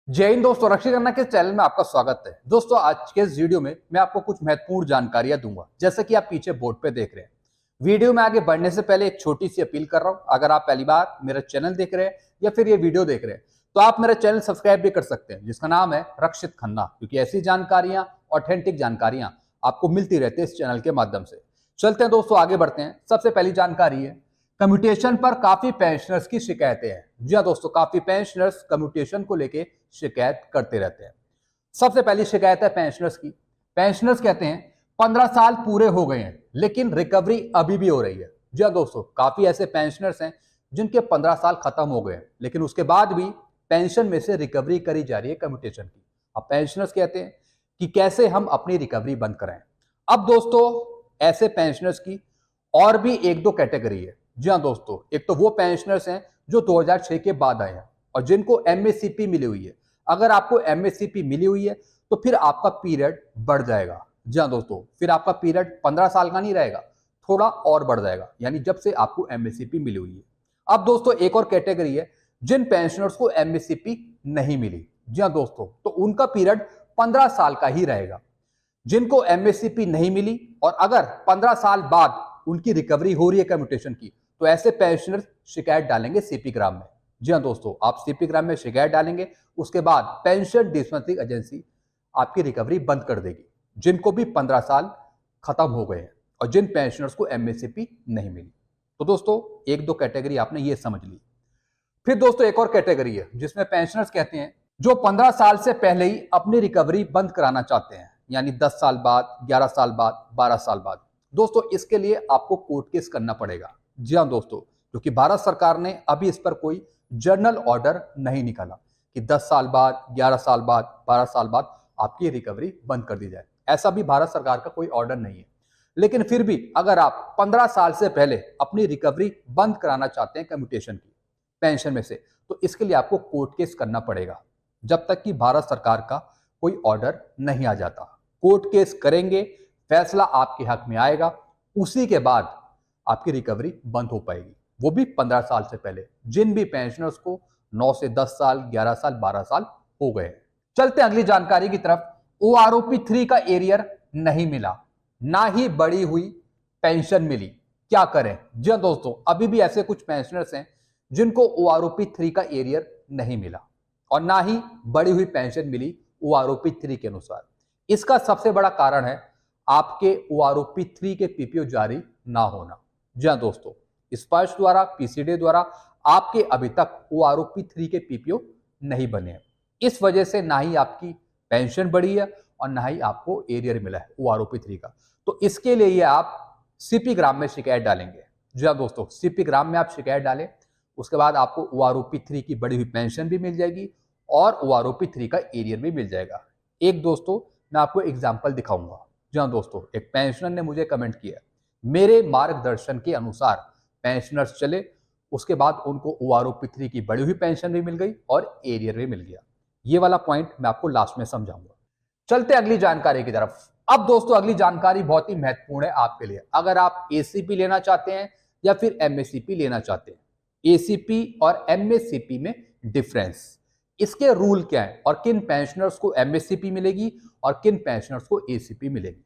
जय हिंद दोस्तों, रक्षी खन्ना के चैनल में आपका स्वागत है। दोस्तों, आज के इस वीडियो में मैं आपको कुछ महत्वपूर्ण जानकारियां दूंगा। जैसे कि आप पीछे बोर्ड पे देख रहे हैं। वीडियो में आगे बढ़ने से पहले एक छोटी सी अपील कर रहा हूं। अगर आप पहली बार मेरा चैनल देख रहे हैं या फिर ये वीडियो देख रहे हैं तो आप मेरा चैनल सब्सक्राइब भी कर सकते हैं, जिसका नाम है रक्षित खन्ना, क्योंकि ऐसी जानकारियां, ऑथेंटिक जानकारियां आपको मिलती रहती है इस चैनल के माध्यम से। चलते हैं दोस्तों, आगे बढ़ते हैं। सबसे पहली जानकारी है, कम्यूटेशन पर काफी पेंशनर्स की शिकायतें हैं। जी हाँ दोस्तों, काफी पेंशनर्स कम्यूटेशन को लेके शिकायत करते रहते हैं। सबसे पहली शिकायत है पेंशनर्स की। पेंशनर्स कहते हैं 15 साल पूरे हो गए हैं लेकिन रिकवरी अभी भी हो रही है। जी हाँ दोस्तों, काफी ऐसे पेंशनर्स हैं जिनके 15 साल खत्म हो गए हैं लेकिन उसके बाद भी पेंशन में से रिकवरी करी जा रही है कम्यूटेशन की। अब पेंशनर्स कहते हैं कि कैसे हम अपनी रिकवरी बंद कराएं। अब दोस्तों, ऐसे पेंशनर्स की और भी एक दो कैटेगरी है। जी हाँ दोस्तों, एक तो वो पेंशनर्स हैं जो 2006 के बाद आए हैं और जिनको एमएससीपी मिली हुई है। अगर आपको एमएससीपी मिली हुई है तो फिर आपका पीरियड बढ़ जाएगा। जी हाँ दोस्तों, फिर आपका पीरियड 15 साल का नहीं रहेगा, थोड़ा और बढ़ जाएगा, यानी जब से आपको एमएससीपी मिली हुई है। अब दोस्तों, एक और कैटेगरी है जिन पेंशनर्स को एमएससीपी नहीं मिली। जी हाँ दोस्तों, तो उनका पीरियड 15 साल का ही रहेगा। जिनको एमएससीपी नहीं मिली और अगर 15 साल बाद उनकी रिकवरी हो रही है कम्यूटेशन की, तो ऐसे पेंशनर शिकायत डालेंगे सीपी ग्राम में। जी हाँ दोस्तों, आप सीपी ग्राम में शिकायत डालेंगे, उसके बाद पेंशन डिस्पेंसरी एजेंसी आपकी रिकवरी बंद कर देगी, जिनको भी 15 साल खत्म हो गए हैं और जिन पेंशनर्स को एमएससीपी नहीं मिली। तो दोस्तों, एक दो कैटेगरी आपने ये समझ ली। फिर दोस्तों, एक और कैटेगरी है जिसमें पेंशनर्स कहते हैं जो 15 साल से पहले ही अपनी रिकवरी बंद कराना चाहते हैं, यानी 10 साल बाद, 11 साल बाद, 12 साल बाद। दोस्तों, इसके लिए आपको कोर्ट केस करना पड़ेगा। जी हाँ दोस्तों, क्योंकि भारत सरकार ने अभी इस पर कोई जर्नल ऑर्डर नहीं निकाला कि 10 साल बाद, 11 साल बाद, 12 साल बाद आपकी रिकवरी बंद कर दी जाए। ऐसा भी भारत सरकार का कोई ऑर्डर नहीं है। लेकिन फिर भी अगर आप 15 साल से पहले अपनी रिकवरी बंद कराना चाहते हैं कम्यूटेशन की पेंशन में से, तो इसके लिए आपको कोर्ट केस करना पड़ेगा जब तक कि भारत सरकार का कोई ऑर्डर नहीं आ जाता। कोर्ट केस करेंगे, फैसला आपके हक में आएगा, उसी के बाद आपकी रिकवरी बंद हो पाएगी, वो भी 15 साल से पहले, जिन भी पेंशनर्स को 9 से 10 साल, 11 साल, 12 साल हो गए। चलते अगली जानकारी की तरफ। ओआरओपी 3 का एरियर नहीं मिला, ना ही बढ़ी हुई पेंशन मिली, क्या करें? जी हाँ दोस्तों, अभी भी ऐसे कुछ पेंशनर्स हैं जिनको ओआरओपी 3 का एरियर नहीं मिला और ना ही बढ़ी हुई पेंशन मिली ओआरओपी 3 के अनुसार। इसका सबसे बड़ा कारण है आपके ओआरओपी 3 के पीपीओ जारी ना होना। जी हाँ दोस्तों, स्पर्श द्वारा, पीसीडी द्वारा आपके अभी तक ओआरओपी 3 के पीपीओ नहीं बने हैं। इस वजह से ना ही आपकी पेंशन बढ़ी है और ना ही आपको एरियर मिला है ओआरओपी 3 का। तो इसके लिए ये आप सीपी ग्राम में शिकायत डालेंगे। जी हाँ दोस्तों, सीपी ग्राम में आप शिकायत डालें, उसके बाद आपको ओआरओपी 3 की बढ़ी हुई पेंशन भी मिल जाएगी और ओआरओपी 3 का एरियर भी मिल जाएगा। एक दोस्तों, मैं आपको एग्जाम्पल दिखाऊंगा। जी हाँ दोस्तों, एक पेंशनर ने मुझे कमेंट किया, मेरे मार्गदर्शन के अनुसार पेंशनर्स चले, उसके बाद उनको ओआरओपी 3 की बढ़ी हुई पेंशन भी मिल गई और एरियर भी मिल गया। ये वाला पॉइंट मैं आपको लास्ट में समझाऊंगा। चलते अगली जानकारी की तरफ। अब दोस्तों, अगली जानकारी बहुत ही महत्वपूर्ण है आपके लिए। अगर आप एसीपी लेना चाहते हैं या फिर एमएससीपी लेना चाहते हैं, एसीपी और एमएससीपी में डिफरेंस, इसके रूल क्या है और किन पेंशनर्स को एमएससीपी मिलेगी और किन पेंशनर्स को एसीपी मिलेगी,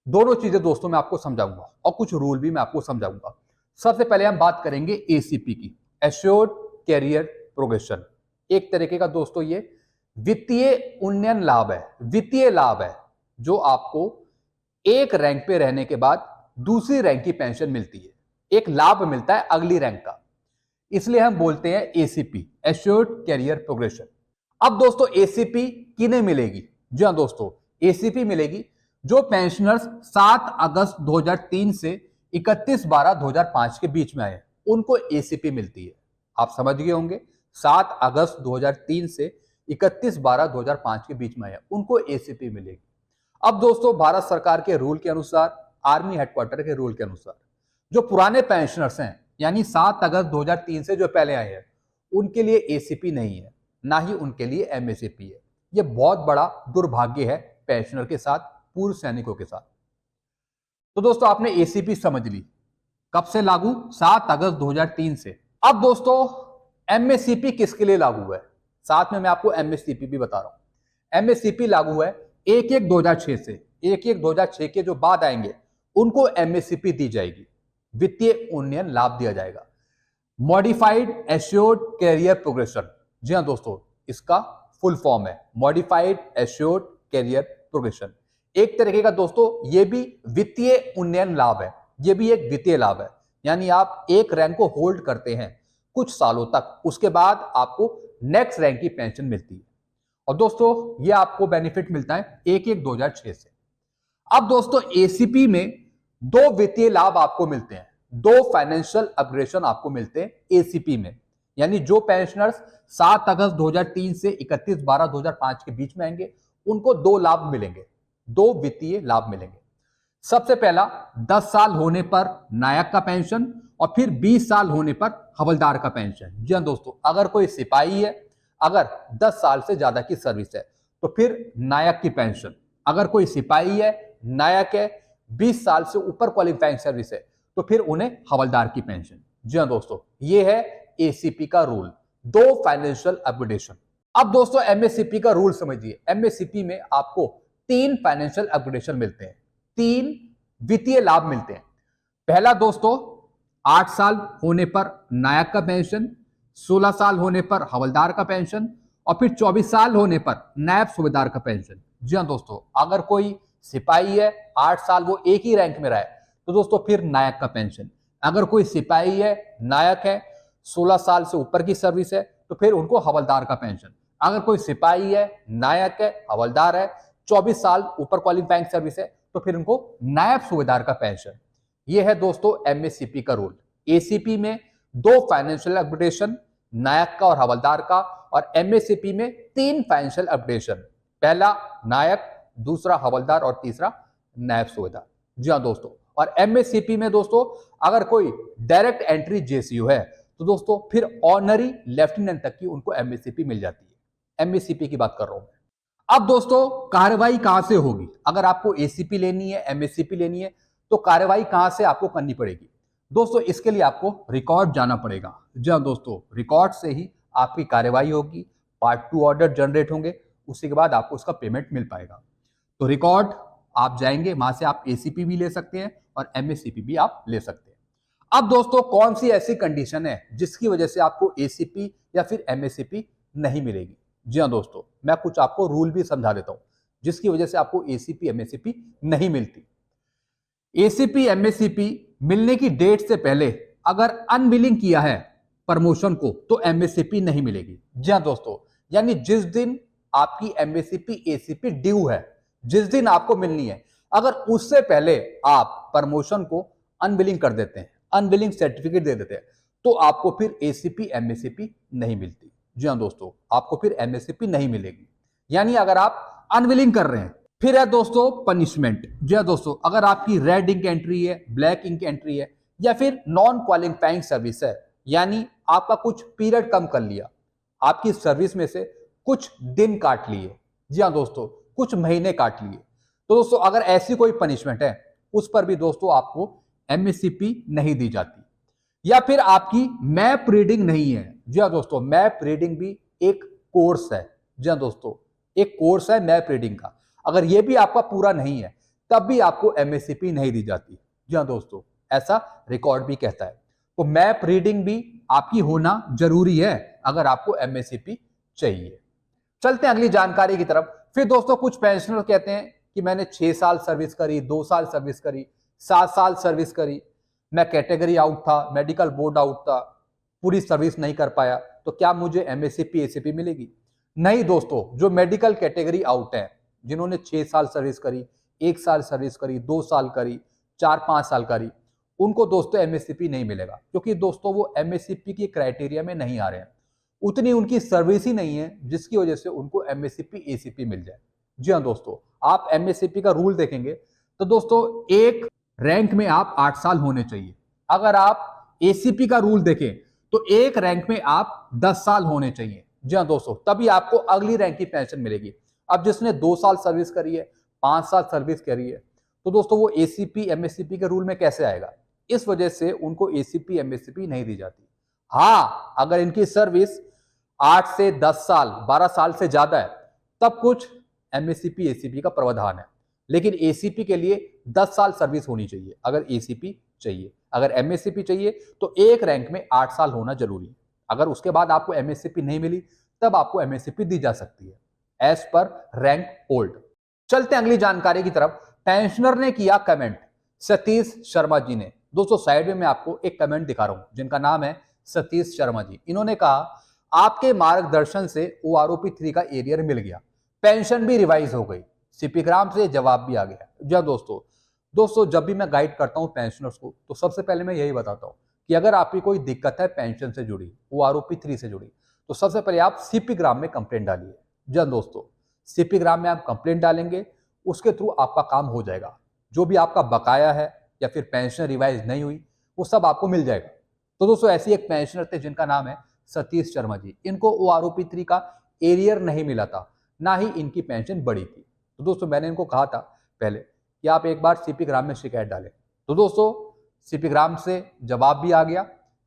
दोनों चीजें दोस्तों मैं आपको समझाऊंगा और कुछ रूल भी मैं आपको समझाऊंगा। सबसे पहले हम बात करेंगे एसीपी की, एश्योर्ड कैरियर प्रोग्रेशन। एक तरीके का दोस्तों ये वित्तीय उन्नयन लाभ है, वित्तीय लाभ है जो आपको एक रैंक पे रहने के बाद दूसरी रैंक की पेंशन मिलती है, एक लाभ मिलता है अगली रैंक का, इसलिए हम बोलते हैं एसीपी, एश्योर्ड कैरियर प्रोग्रेशन। अब दोस्तों, एसीपी किन्हें मिलेगी? जी हाँ दोस्तों, एसीपी मिलेगी जो पेंशनर्स 7 अगस्त 2003 से 31/12/2005 के बीच में आए, उनको एसीपी मिलती है। आप समझ गए होंगे, 7 अगस्त 2003 से 31/12/2005 के बीच में आए, उनको एसीपी मिलेगी। अब दोस्तों, भारत सरकार के रूल के अनुसार, आर्मी हेडक्वार्टर के रूल के अनुसार, जो पुराने पेंशनर्स हैं, यानी 7 अगस्त 2003 से जो पहले आए हैं, उनके लिए एसीपी नहीं है, ना ही उनके लिए एमएससीपी है। यह बहुत बड़ा दुर्भाग्य है पेंशनर के साथ, पूर्व सैनिकों के साथ। तो दोस्तों, आपने एसीपी समझ ली, कब से लागू? 7 अगस्त 2003 से। अब दोस्तों, एमएससीपी किसके लिए लागू है? साथ में मैं आपको एमएससीपी भी बता रहा हूं। एमएससीपी लागू है 1/1/2006 से। 1/1/2006 के जो बाद आएंगे उनको एमएससीपी दी जाएगी, वित्तीय उन्नयन लाभ दिया जाएगा। मॉडिफाइड एश्योर्ड कैरियर प्रोग्रेशन, जी हाँ दोस्तों, इसका फुल फॉर्म है मॉडिफाइड एश्योर्ड कैरियर प्रोग्रेशन। एक तरीके का दोस्तों ये भी वित्तीय उन्नयन लाभ है, ये भी एक वित्तीय लाभ है। यानी आप एक रैंक को होल्ड करते हैं कुछ सालों तक, उसके बाद आपको नेक्स्ट रैंक की पेंशन मिलती है। और दोस्तों ये आपको बेनिफिट मिलता है 1/1/2006 से। अब दोस्तों एसीपी में दो वित्तीय लाभ आपको मिलते हैं, दो फाइनेंशियल अपग्रेडेशन आपको मिलते हैं एसीपी में। यानी जो पेंशनर्स 7 अगस्त 2003 से 31/12/2005 के बीच में आएंगे उनको दो लाभ मिलेंगे, दो वित्तीय लाभ मिलेंगे। सबसे पहला 10 साल होने पर नायक का पेंशन और फिर 20 साल होने पर हवलदार का पेंशन। जी हाँ दोस्तों, अगर कोई सिपाही है, अगर 10 साल से ज्यादा की सर्विस है तो फिर नायक की पेंशन। अगर कोई सिपाही है, नायक है, 20 साल से ऊपर क्वालिफाइंग सर्विस है तो फिर उन्हें हवलदार की पेंशन। जी हाँ दोस्तों, ये है एसीपी का रूल, दो फाइनेंशियल अपग्रेडेशन। अब दोस्तों एमएससीपी का रूल समझिए। एमएससीपी में आपको 3 फाइनेंशियल अपग्रेडेशन मिलते हैं, 3 वित्तीय लाभ मिलते हैं। पहला दोस्तों 8 साल होने पर नायक का पेंशन, 16 साल होने पर हवलदार का पेंशन और फिर 24 साल होने पर नायब सूबेदार का पेंशन। जी हाँ दोस्तों, अगर कोई सिपाही है 8 साल वो एक ही रैंक में रहा है तो दोस्तों फिर नायक का पेंशन। अगर कोई सिपाही है, नायक है, 16 साल से ऊपर की सर्विस है तो फिर उनको हवलदार का पेंशन। अगर कोई सिपाही है, नायक है, हवलदार है, 24 साल ऊपर क्वालिफाइंग सर्विस है तो फिर उनको नायब सूबेदार का पेंशन। यह है दोस्तों एमएससीपी का रूल। एसीपी में दो फाइनेंशियल अपग्रेडेशन, नायक का और हवलदार का, और एमएससीपी में 3 फाइनेंशियल अपग्रेडेशन, पहला नायक, दूसरा हवलदार और तीसरा नायब सूबेदार। जी हाँ दोस्तों, और एमएससीपी में दोस्तों अगर कोई डायरेक्ट एंट्री जेसीयू है तो दोस्तों फिर ऑनरी लेफ्टिनेंट तक की उनको एमएससीपी मिल जाती है। एमएससीपी की बात कर रहा हूं मैं। अब दोस्तों कार्रवाई कहां से होगी? अगर आपको एसीपी लेनी है, एमएससीपी लेनी है तो कार्रवाई कहां से आपको करनी पड़ेगी? दोस्तों इसके लिए आपको रिकॉर्ड जाना पड़ेगा। जी हाँ दोस्तों, रिकॉर्ड से ही आपकी कार्रवाई होगी, पार्ट 2 ऑर्डर जनरेट होंगे, उसी के बाद आपको उसका पेमेंट मिल पाएगा। तो रिकॉर्ड आप जाएंगे, वहां से आप एसीपी भी ले सकते हैं और एमएससीपी भी आप ले सकते हैं। अब दोस्तों कौन सी ऐसी कंडीशन है जिसकी वजह से आपको एसीपी या फिर एमएससीपी नहीं मिलेगी? जी हाँ दोस्तों, मैं कुछ आपको रूल भी समझा देता हूं जिसकी वजह से आपको एसीपी एमएससीपी नहीं मिलती। एसीपी एमएससीपी मिलने की डेट से पहले अगर अनविलिंग किया है प्रमोशन को तो एमएससीपी नहीं मिलेगी। जी हाँ दोस्तों, यानी जिस दिन आपकी एमएससीपी एसीपी ड्यू है, जिस दिन आपको मिलनी है, अगर उससे पहले आप प्रमोशन को अनविलिंग कर देते हैं, अनविलिंग सर्टिफिकेट दे देते हैं, तो आपको फिर एसीपी एमएससीपी नहीं मिलती। जी हाँ दोस्तों, आपको फिर एमएससीपी नहीं मिलेगी। यानी अगर आप अनविलिंग कर रहे हैं। फिर है दोस्तों पनिशमेंट। जी हाँ दोस्तों, अगर आपकी रेड इंक एंट्री है, ब्लैक इंक एंट्री है या फिर नॉन क्वालिफाइंग सर्विस है, यानी आपका कुछ पीरियड कम कर लिया, आपकी सर्विस में से कुछ दिन काट लिए, जी हाँ दोस्तों कुछ महीने काट लिए, तो दोस्तों अगर ऐसी कोई पनिशमेंट है उस पर भी दोस्तों आपको एमएससीपी नहीं दी जाती। या फिर आपकी मैप रीडिंग नहीं है। जी हाँ दोस्तों, मैप रीडिंग भी एक कोर्स है। जी हाँ दोस्तों, एक कोर्स है मैप रीडिंग का, अगर ये भी आपका पूरा नहीं है तब भी आपको एमएससीपी नहीं दी जाती। जी हाँ दोस्तों, ऐसा रिकॉर्ड भी कहता है। तो मैप रीडिंग भी आपकी होना जरूरी है अगर आपको एमएससीपी चाहिए। चलते हैं अगली जानकारी की तरफ। फिर दोस्तों कुछ पेंशनर कहते हैं कि मैंने 6 साल सर्विस करी, 2 साल सर्विस करी, 7 साल सर्विस करी, मैं कैटेगरी आउट था, मेडिकल बोर्ड आउट था, पूरी सर्विस नहीं कर पाया, तो क्या मुझे एमएससीपी एसीपी मिलेगी? नहीं दोस्तों, जो मेडिकल कैटेगरी आउट है, जिन्होंने 6 साल सर्विस करी, 1 साल सर्विस करी, 2 साल करी, 4-5 साल करी, उनको दोस्तों एमएससीपी नहीं मिलेगा, क्योंकि दोस्तों वो एमएससीपी की क्राइटेरिया में नहीं आ रहे हैं, उतनी उनकी सर्विस ही नहीं है जिसकी वजह से उनको एमएससीपी एसीपी मिल जाए। जी हाँ दोस्तों, आप एमएससीपी का रूल देखेंगे तो दोस्तों एक रैंक में आप 8 साल होने चाहिए। अगर आप एसीपी का रूल देखें तो एक रैंक में आप 10 साल होने चाहिए। जी हाँ दोस्तों, तभी आपको अगली रैंक की पेंशन मिलेगी। अब जिसने 2 साल सर्विस करी है, 5 साल सर्विस करी है, तो दोस्तों वो एसीपी एमएससीपी के रूल में कैसे आएगा? इस वजह से उनको एसीपी एमएससीपी नहीं दी जाती। हाँ, अगर इनकी सर्विस 8 से 10 साल 12 साल से ज्यादा है तब कुछ एमएससीपी एसीपी का प्रावधान है। लेकिन एसीपी के लिए 10 साल सर्विस होनी चाहिए अगर एसीपी चाहिए। अगर एमएससीपी चाहिए तो एक रैंक में 8 साल होना जरूरी है। अगर उसके बाद आपको एमएससीपी नहीं मिली तब आपको एमएससीपी दी जा सकती है एज पर रैंक होल्ड। चलते हैं अगली जानकारी की तरफ। पेंशनर ने किया कमेंट, सतीश शर्मा जी ने। दोस्तों साइड में मैं आपको एक कमेंट दिखा रहा हूं जिनका नाम है सतीश शर्मा जी। इन्होंने कहा आपके मार्गदर्शन से ओआरओपी 3 का एरियर मिल गया, पेंशन भी रिवाइज हो गई। सीपी ग्राम से जवाब भी आ गया। जी दोस्तों जब भी मैं गाइड करता हूं पेंशनर्स को तो सबसे पहले मैं यही बताता हूं कि अगर आपकी कोई दिक्कत है पेंशन से जुड़ी, ओआरओपी 3 से जुड़ी, तो सबसे पहले आप सीपी ग्राम में कंप्लेंट डालिए। जी दोस्तों, सीपी ग्राम में आप कंप्लेंट डालेंगे, उसके थ्रू आपका काम हो जाएगा। जो भी आपका बकाया है या फिर पेंशन रिवाइज नहीं हुई वो सब आपको मिल जाएगा। तो दोस्तों ऐसी एक पेंशनर थे जिनका नाम है सतीश शर्मा जी। इनको ओआरओपी 3 का एरियर नहीं मिला था, ना ही इनकी पेंशन बढ़ी थी। तो दोस्तों मैंने इनको कहा था पहले कि आप एक बार सीपी ग्राम में शिकायत डालें। तो दोस्तों सीपी ग्राम से जवाब भी आ गया,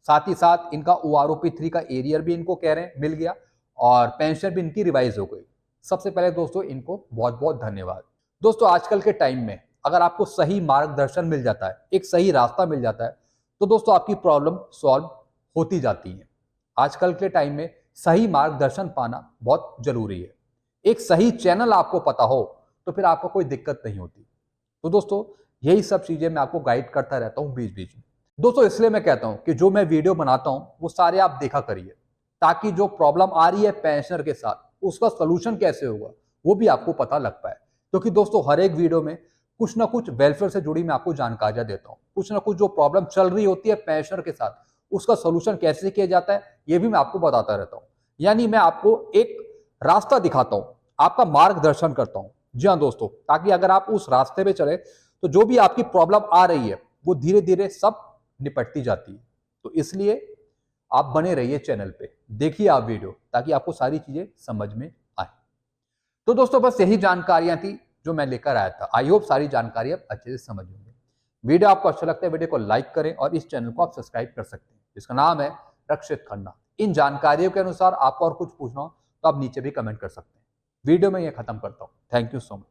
साथ ही साथ इनका ओआरओपी 3 का एरियर भी इनको कह रहे हैं मिल गया और पेंशन भी इनकी रिवाइज हो गई। सबसे पहले दोस्तों इनको बहुत बहुत धन्यवाद। दोस्तों आजकल के टाइम में अगर आपको सही मार्गदर्शन मिल जाता है, एक सही रास्ता मिल जाता है, तो दोस्तों आपकी प्रॉब्लम सॉल्व होती जाती है। आजकल के टाइम में सही मार्गदर्शन पाना बहुत जरूरी है। एक सही चैनल आपको पता हो तो फिर आपको कोई दिक्कत नहीं होती। तो दोस्तों यही सब चीजें मैं आपको गाइड करता रहता हूं बीच बीच में। दोस्तों इसलिए मैं कहता हूं कि जो मैं वीडियो बनाता हूं वो सारे आप देखा करिए, ताकि जो प्रॉब्लम आ रही है पेंशनर के साथ उसका सोल्यूशन कैसे होगा वो भी आपको पता लग पाए। क्योंकि दोस्तों हर एक वीडियो में कुछ ना कुछ वेलफेयर से जुड़ी मैं आपको जानकारियां देता हूं। कुछ ना कुछ जो प्रॉब्लम चल रही होती है पेंशनर के साथ उसका सोल्यूशन कैसे किया जाता है ये भी मैं आपको बताता रहता हूं। यानी मैं आपको एक रास्ता दिखाता हूं, आपका मार्गदर्शन करता हूं। जी हाँ दोस्तों, ताकि अगर आप उस रास्ते पे चले तो जो भी आपकी प्रॉब्लम आ रही है वो धीरे धीरे सब निपटती जाती है। तो इसलिए आप बने रहिए चैनल पे, देखिए आप वीडियो, ताकि आपको सारी चीजें समझ में आए। तो दोस्तों बस यही जानकारियां थी जो मैं लेकर आया था। आई होप सारी जानकारी आप अच्छे से समझ होंगे। वीडियो आपको अच्छा लगता है वीडियो को लाइक करें और इस चैनल को आप सब्सक्राइब कर सकते हैं जिसका नाम है रक्षित खन्ना। इन जानकारियों के अनुसार आपको और कुछ पूछना हो तो आप नीचे भी कमेंट कर सकते हैं। वीडियो में ये खत्म करता हूं। Thank you so much.